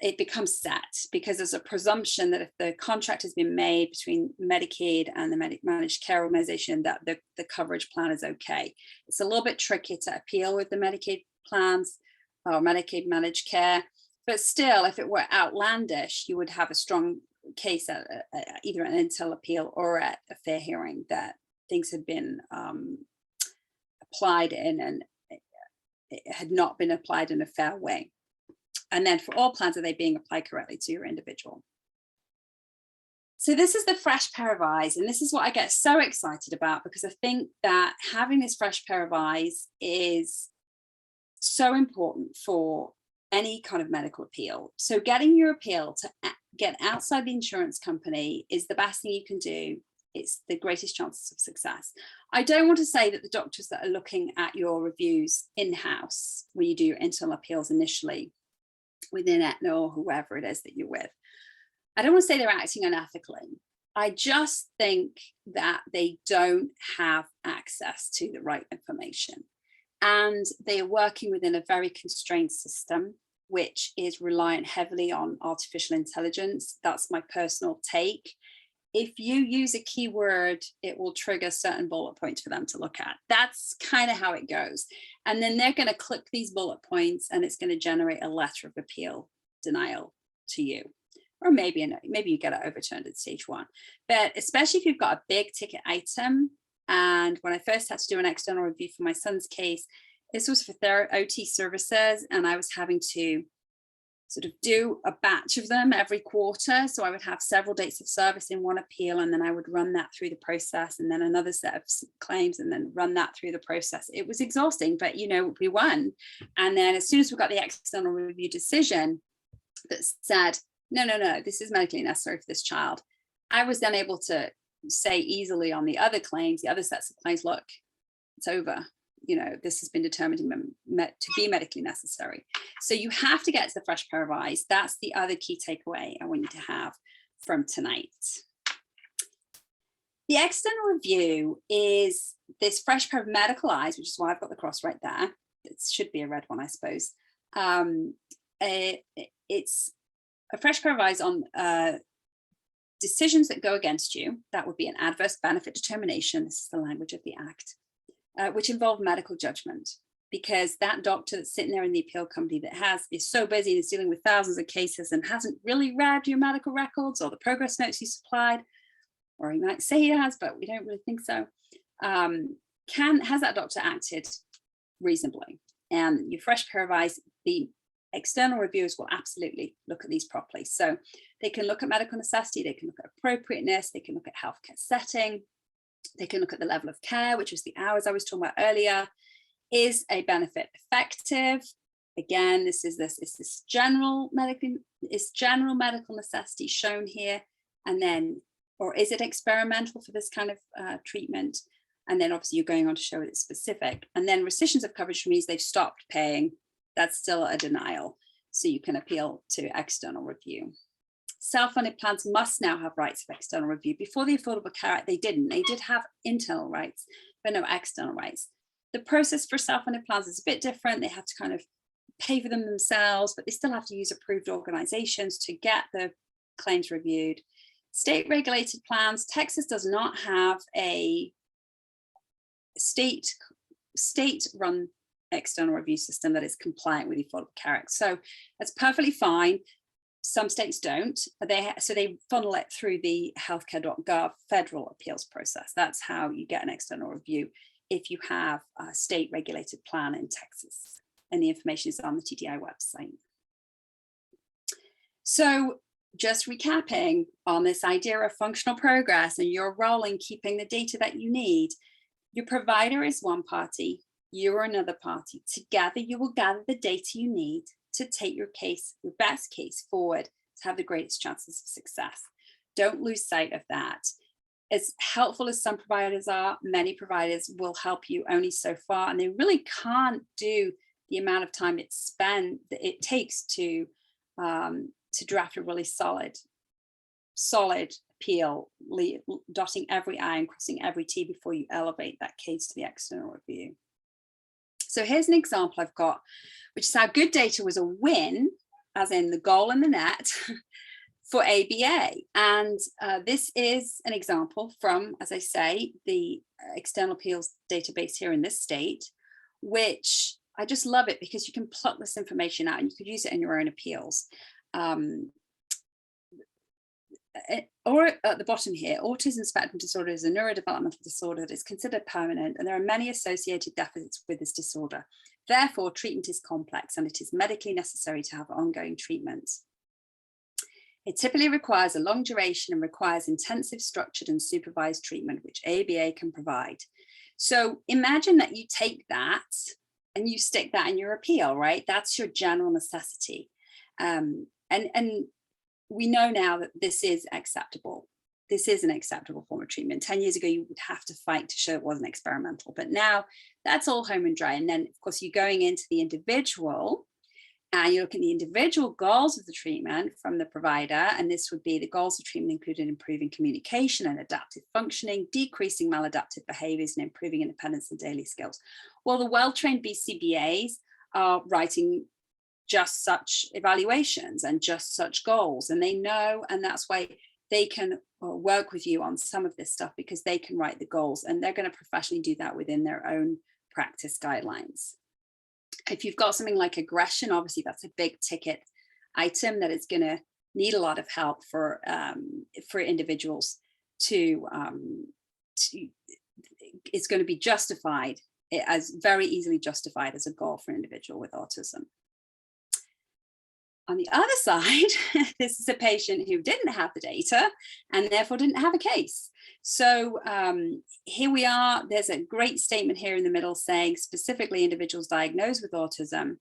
it becomes set, because there's a presumption that if the contract has been made between Medicaid and the managed care organization, that the coverage plan is okay. It's a little bit tricky to appeal with the Medicaid plans or Medicaid managed care, but still, if it were outlandish, you would have a strong case at either an Intel appeal or at a fair hearing that things had been applied in and it had not been applied in a fair way. And then for all plans, are they being applied correctly to your individual? So this is the fresh pair of eyes. And this is what I get so excited about, because I think that having this fresh pair of eyes is so important for any kind of medical appeal. So getting your appeal to get outside the insurance company is the best thing you can do. It's the greatest chances of success. I don't want to say that the doctors that are looking at your reviews in-house when you do your internal appeals initially within Aetna or whoever it is that you're with, I don't want to say they're acting unethically. I just think that they don't have access to the right information. And they are working within a very constrained system, which is reliant heavily on artificial intelligence. That's my personal take. If you use a keyword, it will trigger certain bullet points for them to look at. That's kind of how it goes. And then they're going to click these bullet points and it's going to generate a letter of appeal denial to you. Or maybe you get it overturned at stage 1. But especially if you've got a big ticket item. And when I first had to do an external review for my son's case, this was for OT services, and I was having to sort of do a batch of them every quarter. So I would have several dates of service in one appeal, and then I would run that through the process, and then another set of claims, and then run that through the process. It was exhausting, but we won. And then as soon as we got the external review decision that said, no, this is medically necessary for this child, I was then able to say easily on the other claims, the other sets of claims, look, it's over. This has been determined in be medically necessary. So you have to get to the fresh pair of eyes. That's the other key takeaway I want you to have from tonight. The external review is this fresh pair of medical eyes, which is why I've got the cross right there. It should be a red one, I suppose. It's a fresh pair of eyes on decisions that go against you. That would be an adverse benefit determination. This is the language of the Act, which involve medical judgment, because that doctor that's sitting there in the appeal company that is so busy and is dealing with thousands of cases and hasn't really read your medical records or the progress notes you supplied, or he might say he has, but we don't really think so, has that doctor acted reasonably? And your fresh pair of eyes, the external reviewers will absolutely look at these properly. So they can look at medical necessity, they can look at appropriateness, they can look at healthcare setting, they can look at the level of care, which was the hours I was talking about earlier. Is a benefit effective? Again, is this general medical necessity shown here, and then, or is it experimental for this kind of treatment? And then obviously you're going on to show it's specific. And then rescissions of coverage means they've stopped paying. That's still a denial. So you can appeal to external review. Self-funded plans must now have rights of external review. Before the Affordable Care Act, they didn't. They did have internal rights, but no external rights. The process for self-funded plans is a bit different. They have to kind of pay for them themselves, but they still have to use approved organizations to get the claims reviewed. State regulated plans, Texas does not have a state-run external review system that is compliant with the Affordable Care Act. So that's perfectly fine. Some states don't, but they funnel it through the healthcare.gov federal appeals process. That's how you get an external review if you have a state regulated plan in Texas. And the information is on the TDI website. So just recapping on this idea of functional progress and your role in keeping the data that you need. Your provider is one party, you're another party. Together, you will gather the data you need to take your best case forward to have the greatest chances of success. Don't lose sight of that. As helpful as some providers are, many providers will help you only so far, and they really can't do the amount of time it takes to draft a really solid appeal, dotting every I and crossing every T before you elevate that case to the external review. So here's an example I've got, which is how good data was a win, as in the goal in the net, for ABA. And this is an example from, as I say, the external appeals database here in this state, which I just love it because you can pluck this information out and you could use it in your own appeals. Or at the bottom here, autism spectrum disorder is a neurodevelopmental disorder that is considered permanent, and there are many associated deficits with this disorder. Therefore, treatment is complex and it is medically necessary to have ongoing treatments. It typically requires a long duration and requires intensive, structured and supervised treatment, which ABA can provide. So imagine that you take that and you stick that in your appeal, right? That's your general necessity. And we know now that this is acceptable. This is an acceptable form of treatment. 10 years ago, you would have to fight to show it wasn't experimental, but now that's all home and dry. And then of course, you're going into the individual and you look at the individual goals of the treatment from the provider. And this would be the goals of treatment included improving communication and adaptive functioning, decreasing maladaptive behaviors and improving independence and daily skills. Well, the well-trained BCBAs are writing just such evaluations and just such goals, and they know, and that's why they can work with you on some of this stuff, because they can write the goals and they're going to professionally do that within their own practice guidelines. If you've got something like aggression, obviously that's a big ticket item that is going to need a lot of help for individuals to it's going to be justified as very easily justified as a goal for an individual with autism. On the other side, this is a patient who didn't have the data and therefore didn't have a case. So here we are. There's a great statement here in the middle saying specifically individuals diagnosed with autism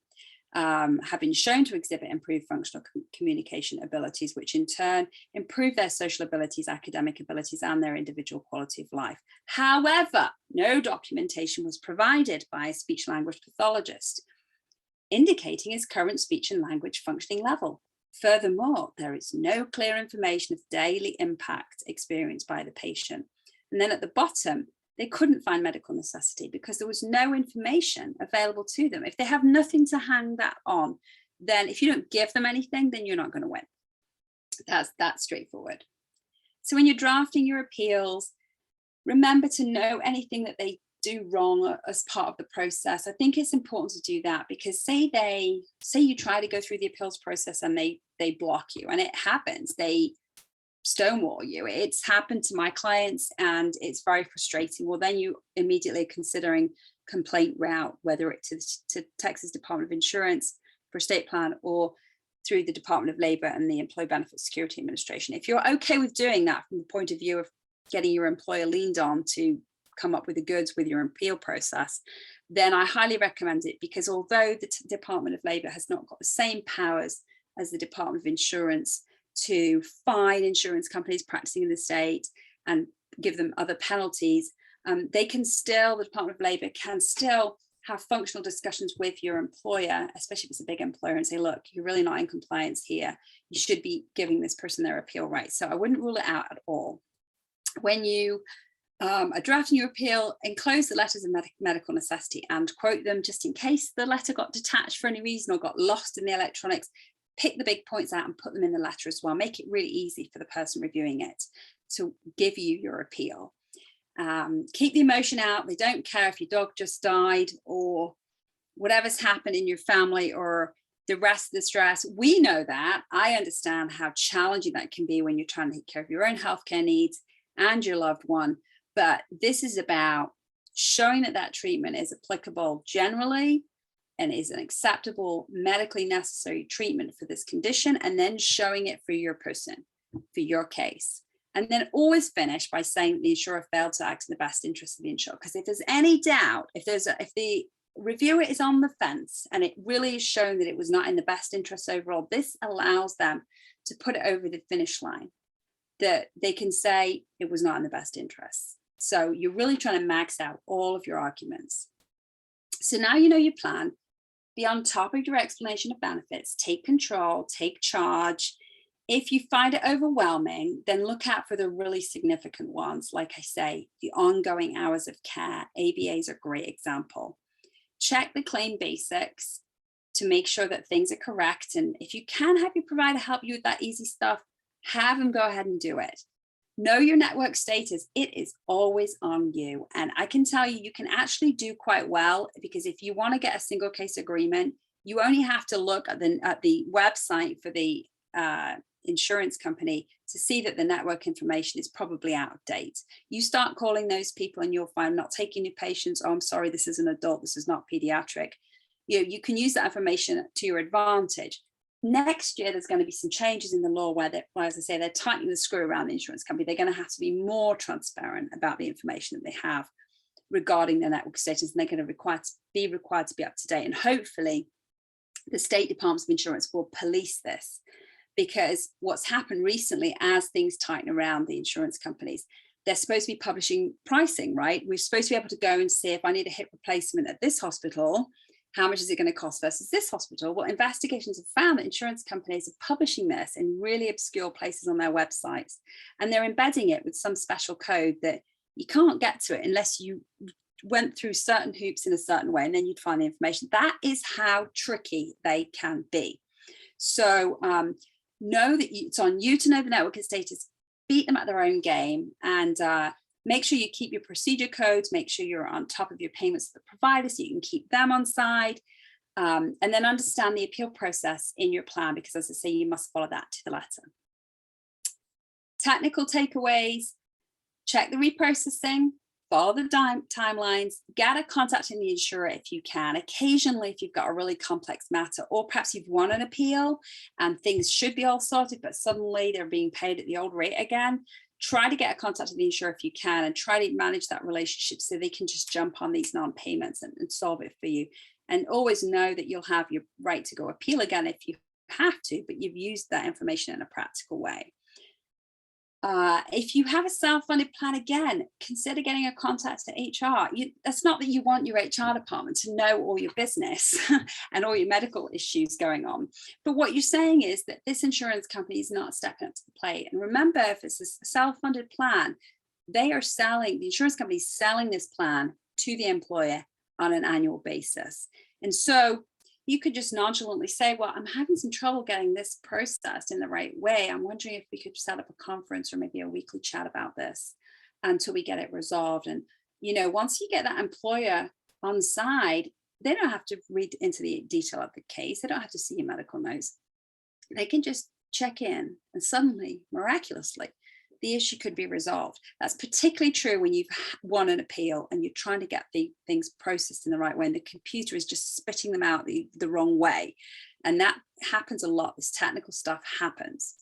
have been shown to exhibit improved functional communication abilities, which in turn improve their social abilities, academic abilities, and their individual quality of life. However, no documentation was provided by a speech language pathologist. indicating his current speech and language functioning level. Furthermore, there is no clear information of daily impact experienced by the patient. And then at the bottom, they couldn't find medical necessity because there was no information available to them. If they have nothing to hang that on, then if you don't give them anything, then you're not going to win. That's straightforward. So when you're drafting your appeals, remember to know anything that they do wrong as part of the process. I think it's important to do that because say you try to go through the appeals process and they block you, and it happens, they stonewall you. It's happened to my clients and it's very frustrating. Well, then you immediately are considering complaint route, whether it's to Texas Department of Insurance for estate plan or through the Department of Labor and the Employee Benefit Security Administration. If you're okay with doing that from the point of view of getting your employer leaned on to come up with the goods with your appeal process, then I highly recommend it, because although the Department of Labor has not got the same powers as the Department of Insurance to fine insurance companies practicing in the state and give them other penalties, the Department of Labor can still have functional discussions with your employer, especially if it's a big employer, and say, look, you're really not in compliance here. You should be giving this person their appeal rights. So I wouldn't rule it out at all. When you are drafting your appeal, enclose the letters of medical necessity and quote them just in case the letter got detached for any reason or got lost in the electronics. Pick the big points out and put them in the letter as well. Make it really easy for the person reviewing it to give you your appeal. Keep the emotion out. They don't care if your dog just died or whatever's happened in your family or the rest of the stress. We know that. I understand how challenging that can be when you're trying to take care of your own healthcare needs and your loved one. But this is about showing that that treatment is applicable generally and is an acceptable medically necessary treatment for this condition, and then showing it for your person, for your case. And then always finish by saying the insurer failed to act in the best interest of the insured. Because if there's any doubt, if the reviewer is on the fence and it really is shown that it was not in the best interest overall, this allows them to put it over the finish line, that they can say it was not in the best interest. So you're really trying to max out all of your arguments. So now you know your plan. Be on top of your explanation of benefits, take control, take charge. If you find it overwhelming, then look out for the really significant ones. Like I say, the ongoing hours of care, ABA is a great example. Check the claim basics to make sure that things are correct. And if you can have your provider help you with that easy stuff, have them go ahead and do it. Know your network status. It is always on you. And I can tell you, you can actually do quite well, because if you want to get a single case agreement, you only have to look at the website for the insurance company to see that the network information is probably out of date. You start calling those people and you'll find not taking new patients. Oh, I'm sorry, this is an adult, this is not pediatric. You can use that information to your advantage. Next year, there's going to be some changes in the law where, as I say, they're tightening the screw around the insurance company. They're going to have to be more transparent about the information that they have regarding their network status, and they're going to be required to be up to date. And hopefully, the state departments of insurance will police this, because what's happened recently, as things tighten around the insurance companies, they're supposed to be publishing pricing, right? We're supposed to be able to go and see, if I need a hip replacement at this hospital, how much is it going to cost versus this hospital? Well, investigations have found that insurance companies are publishing this in really obscure places on their websites, and they're embedding it with some special code that you can't get to it unless you went through certain hoops in a certain way, and then you'd find the information. That is how tricky they can be. So know that it's on you to know the network status, beat them at their own game, and make sure you keep your procedure codes, make sure you're on top of your payments to the provider so you can keep them on side, and then understand the appeal process in your plan, because as I say, you must follow that to the letter. Technical takeaways: check the reprocessing, follow the timelines, get a contact in the insurer if you can. Occasionally, if you've got a really complex matter, or perhaps you've won an appeal and things should be all sorted, but suddenly they're being paid at the old rate again, try to get a contact with the insurer if you can, and try to manage that relationship so they can just jump on these non-payments and solve it for you. And always know that you'll have your right to go appeal again if you have to, but you've used that information in a practical way. If you have a self-funded plan, again, consider getting a contact at HR. That's not that you want your HR department to know all your business and all your medical issues going on. But what you're saying is that this insurance company is not stepping up to the plate. And remember, if it's a self-funded plan, the insurance company is selling this plan to the employer on an annual basis. And so you could just nonchalantly say, well, I'm having some trouble getting this processed in the right way. I'm wondering if we could set up a conference or maybe a weekly chat about this until we get it resolved. And, once you get that employer on side, they don't have to read into the detail of the case. They don't have to see your medical notes. They can just check in, and suddenly, miraculously, the issue could be resolved. That's particularly true when you've won an appeal and you're trying to get the things processed in the right way, and the computer is just spitting them out the wrong way. And that happens a lot. This technical stuff happens.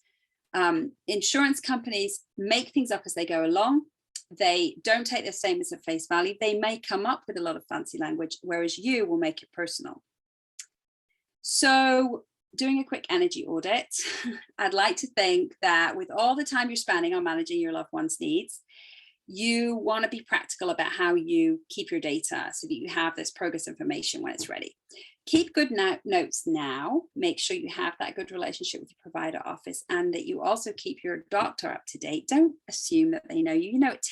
Insurance companies make things up as they go along. They don't take their statements at face value. They may come up with a lot of fancy language, whereas you will make it personal. So, doing a quick energy audit, I'd like to think that with all the time you're spending on managing your loved one's needs, you want to be practical about how you keep your data so that you have this progress information when it's ready. Keep good notes now. Make sure you have that good relationship with your provider office, and that you also keep your doctor up to date. Don't assume that they know you. It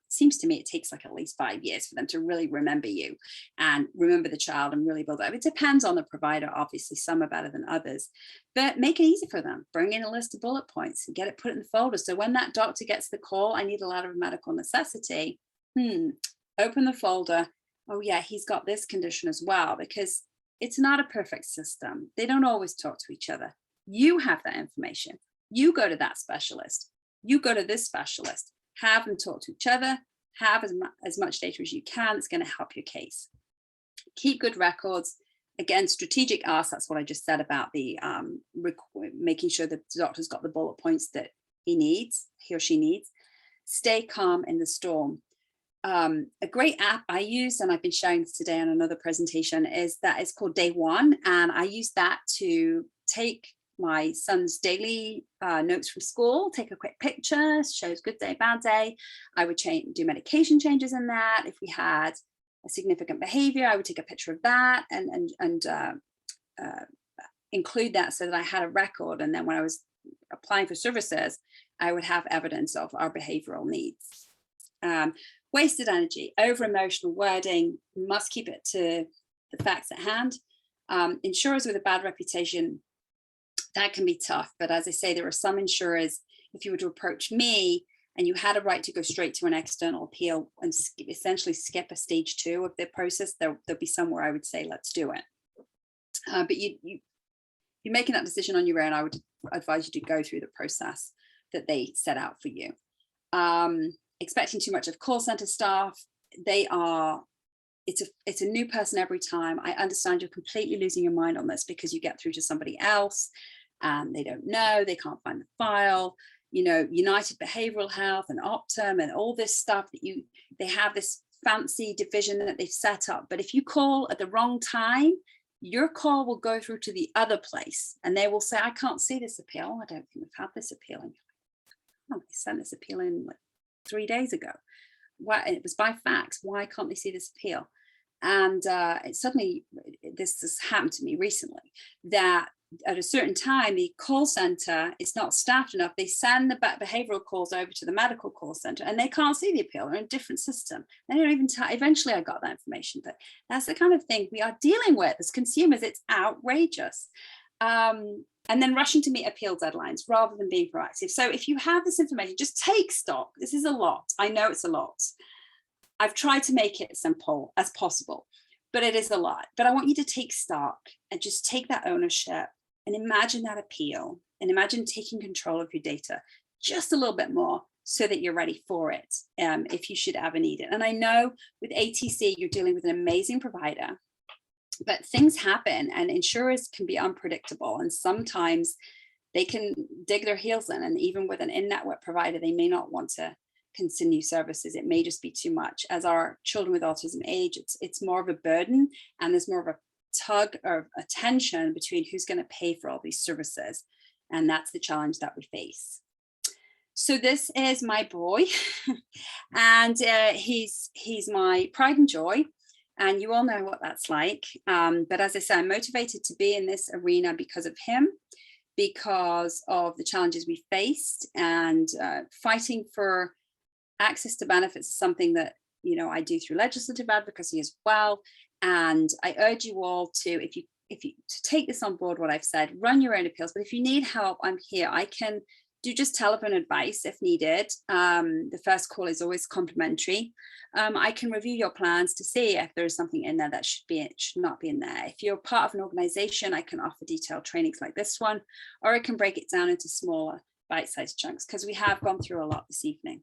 seems to me it takes like at least 5 years for them to really remember you and remember the child and really build up. It depends on the provider, obviously. Some are better than others, but make it easy for them. Bring in a list of bullet points and put it in the folder. So when that doctor gets the call, I need a letter of medical necessity. Open the folder. Oh yeah, he's got this condition as well, because it's not a perfect system. They don't always talk to each other. You have that information. You go to that specialist. You go to this specialist. Have them talk to each other. Have as much data as you can that's going to help your case. Keep good records. Again, strategic ask, that's what I just said about the making sure that the doctor's got the bullet points that he or she needs. Stay calm in the storm. A great app I use, and I've been showing this today on another presentation, is called Day One. And I use that to take my son's daily notes from school, take a quick picture, shows good day, bad day. I would do medication changes in that. If we had a significant behavior, I would take a picture of that and include that so that I had a record. And then when I was applying for services, I would have evidence of our behavioral needs. Wasted energy, over emotional wording, must keep it to the facts at hand. Insurers with a bad reputation, that can be tough. But as I say, there are some insurers, if you were to approach me and you had a right to go straight to an external appeal and essentially skip a stage 2 of the process, there'll be somewhere I would say, let's do it. But you're making that decision on your own. I would advise you to go through the process that they set out for you. Expecting too much of call center staff, it's a new person every time. I understand you're completely losing your mind on this because you get through to somebody else and they don't know, they can't find the file. United Behavioral Health and Optum and all this stuff they have this fancy division that they've set up. But if you call at the wrong time, your call will go through to the other place and they will say, I can't see this appeal. I don't think we've had this appeal. And they sent this appeal in like 3 days ago. It was by fax. Why can't they see this appeal? And this has happened to me recently, that at a certain time, the call center is not staffed enough. They send the behavioral calls over to the medical call center and they can't see the appeal. They're in a different system. They don't even eventually I got that information, but that's the kind of thing we are dealing with as consumers. It's outrageous. And then rushing to meet appeal deadlines rather than being proactive. So if you have this information, just take stock. This is a lot. I know it's a lot. I've tried to make it as simple as possible, but it is a lot. But I want you to take stock and just take that ownership and imagine that appeal and imagine taking control of your data just a little bit more so that you're ready for it if you should ever need it. And I know with ATC, you're dealing with an amazing provider, but things happen and insurers can be unpredictable. And sometimes they can dig their heels in. And even with an in-network provider, they may not want to continue services. It may just be too much. As our children with autism age, it's more of a burden and there's more of a tug or a tension between who's going to pay for all these services. And that's the challenge that we face. So this is my boy, and he's my pride and joy, and you all know what that's like. But as I said, I'm motivated to be in this arena because of him, because of the challenges we faced, and fighting for access to benefits is something that, you know, I do through legislative advocacy as well. And I urge you all to, if you to take this on board, what I've said, run your own appeals. But if you need help, I'm here. I can do just telephone advice if needed. The first call is always complimentary. I can review your plans to see if there is something in there that should not be in there. If you're part of an organization, I can offer detailed trainings like this one, or I can break it down into smaller bite-sized chunks, because we have gone through a lot this evening.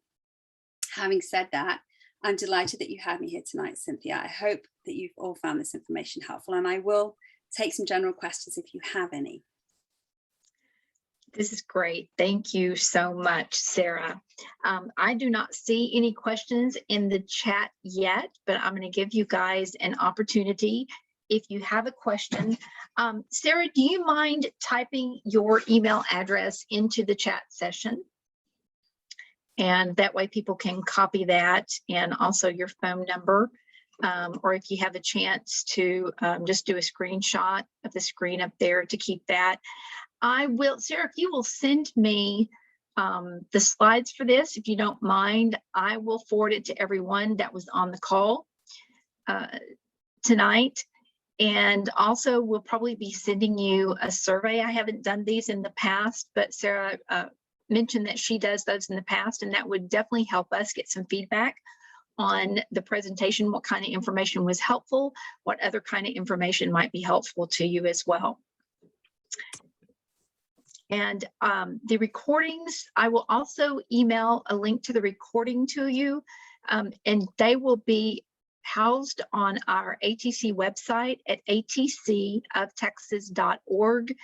Having said that, I'm delighted that you had me here tonight, Cynthia. I hope that you've all found this information helpful, and I will take some general questions if you have any. This is great. Thank you so much, Sarah. I do not see any questions in the chat yet, but I'm going to give you guys an opportunity if you have a question. Sarah, do you mind typing your email address into the chat session? And that way people can copy that, and also your phone number. Or if you have a chance to just do a screenshot of the screen up there to keep that. I will, Sarah, if you will send me the slides for this, if you don't mind, I will forward it to everyone that was on the call tonight. And also we'll probably be sending you a survey. I haven't done these in the past, but Sarah mentioned that she does those in the past, and that would definitely help us get some feedback on the presentation, what kind of information was helpful, what other kind of information might be helpful to you as well. And the recordings, I will also email a link to the recording to you, and they will be housed on our ATC website at atcoftexas.org.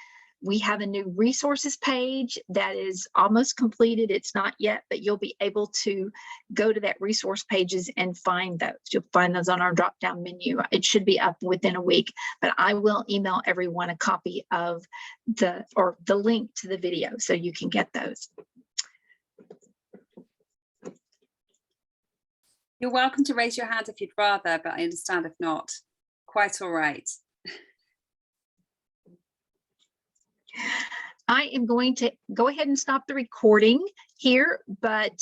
We have a new resources page that is almost completed. It's not yet, but you'll be able to go to that resource pages and find those. You'll find those on our drop-down menu. It should be up within a week, but I will email everyone a copy of the link to the video so you can get those. You're welcome to raise your hand if you'd rather, but I understand if not. Quite all right. I am going to go ahead and stop the recording here, but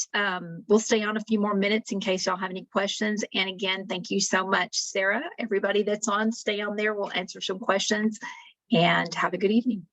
we'll stay on a few more minutes in case y'all have any questions. And again, thank you so much, Sarah. Everybody that's on, stay on there. We'll answer some questions, and have a good evening.